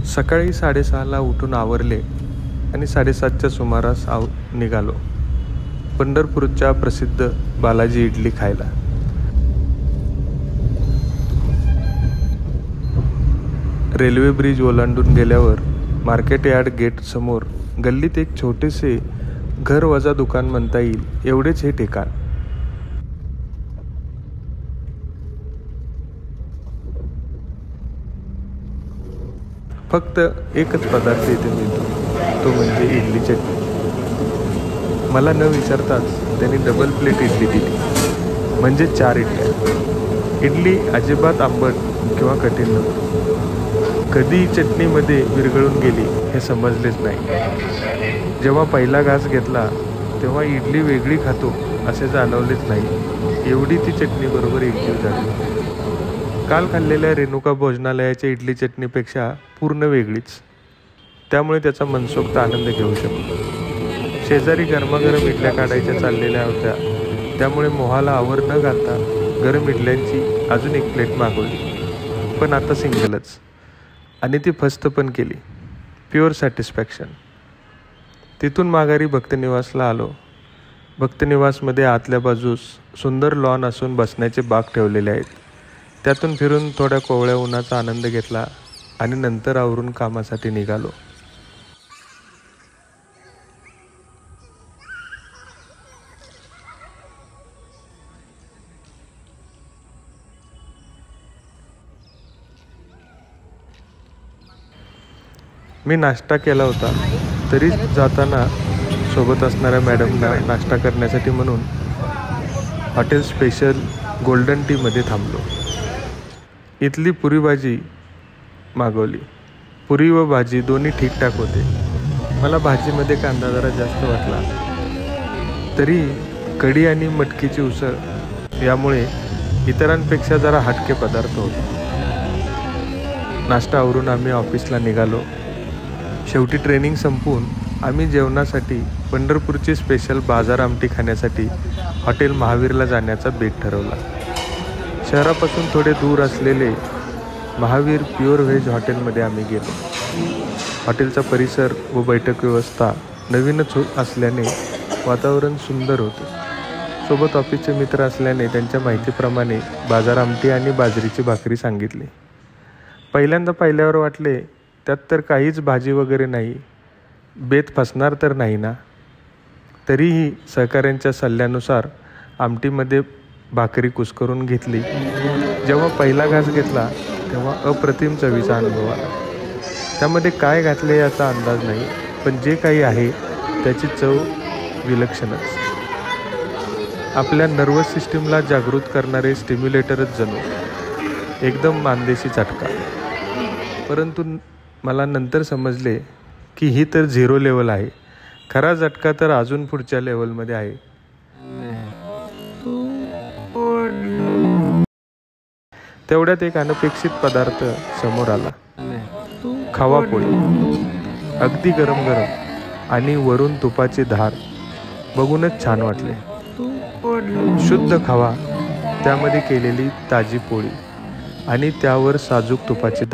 सकाळी 6:30ला उठून आवरले आणि 7:30च्या सुमारास निघालो पंढरपूरच्या प्रसिद्ध बालाजी इडली खायला. रेल्वे ब्रिज ओलांडून गेल्यावर मार्केट यार्ड गेट समोर गल्लीत एक छोटेसे घर वजा दुकान म्हणता येईल एवढेच हे ठिकाण. फक्त एकच पदार्थ इथे मिळतो, तो म्हणजे इडली चटणी. मला न विचारताच त्यांनी डबल प्लेट इडली दिली, म्हणजे 4 इडल्या. इडली अजिबात आंबट किंवा कठीण नव्हती. कधी चटणीमध्ये विरघळून गेली हे समजलेच नाही. जेव्हा पहिला घास घेतला तेव्हा इडली वेगळी खातो असे जाणवलेच नाही, एवढी ती चटणीबरोबर एकजीव झाली. काल खाल्लेल्या रेणुका भोजनालयाच्या इडली चटणीपेक्षा पूर्ण वेगळीच, त्यामुळे त्याचा मनसोक्त आनंद घेऊ शकतो. शेजारी गरमागरम इडल्या काढायच्या चाललेल्या होत्या, त्यामुळे मोहाला आवर न घालता गरम इडल्यांची अजून एक प्लेट मागवली, पण आता सिंगलच. आणि ती फस्त पण केली. Pure satisfaction. तिथून माघारी भक्तनिवासला आलो. भक्तनिवासमध्ये आतल्या बाजूस सुंदर लॉन असून बसण्याचे बाग ठेवलेले आहेत. त्यातून फिरून थोड्या कोवळ्या उन्हाचा आनंद घेतला आणि नंतर आवरून कामासाठी निघालो. मी नाश्ता केला होता, तरी जाताना सोबत असणाऱ्या मॅडमना नाश्ता करण्यासाठी म्हणून हॉटेल स्पेशल गोल्डन टीमध्ये थांबलो. इथली पुरी भाजी मागवली. पुरी व भाजी दोन्ही ठीकठाक होते. मला भाजीमध्ये कांदा जरा जास्त वाटला, तरी कढी आणि मटकीची उसळ यामुळे इतरांपेक्षा जरा हटके पदार्थ होते. नाश्ता आवरून आम्ही ऑफिसला निघालो. शेवटी ट्रेनिंग संपवून आम्ही जेवणासाठी पंढरपूरची स्पेशल बाजार आमटी खाण्यासाठी हॉटेल महावीरला जाण्याचा बेत ठरवला. शहरापासून थोडे दूर असलेले महावीर प्युअर व्हेज हॉटेलमध्ये आम्ही गेलो. हॉटेलचा परिसर व बैठक व्यवस्था नवीनच असल्याने वातावरण सुंदर होते. सोबत ऑफिसचे मित्र असल्याने त्यांच्या माहितीप्रमाणे बाजार आमटी आणि बाजरीची भाकरी सांगितली. पहिल्यांदा पाहिल्यावर वाटले त्यात तर काहीच भाजी वगैरे नाही, बेत फसणार तर नाही ना. तरीही सहकाऱ्यांच्या सल्ल्यानुसार आमटीमध्ये भाकरी कुस्करून घेतली. जेव्हा पहिला घास घेतला तेव्हा अप्रतिम चवीचा अनुभव आला. त्यामध्ये काय घातले याचा अंदाज नाही, पण जे काही आहे त्याची चव विलक्षणच. आपल्या नर्वस सिस्टीमला जागृत करणारे स्टिम्युलेटरच जणू. एकदम मानदेशी चटका. परंतु मला नंतर समजले की ही तर 0 लेवल आहे. खरा झटका तर अजून पुढच्या लेवलमध्ये आहे. तेवढ्यात एक अनपेक्षित पदार्थ समोर आला. खवा पोळी. अगदी गरम गरम आणि वरून तुपाची धार. बघूनच छान वाटले. शुद्ध खवा, त्यामध्ये केलेली ताजी पोळी आणि त्यावर साजूक तुपाची धार.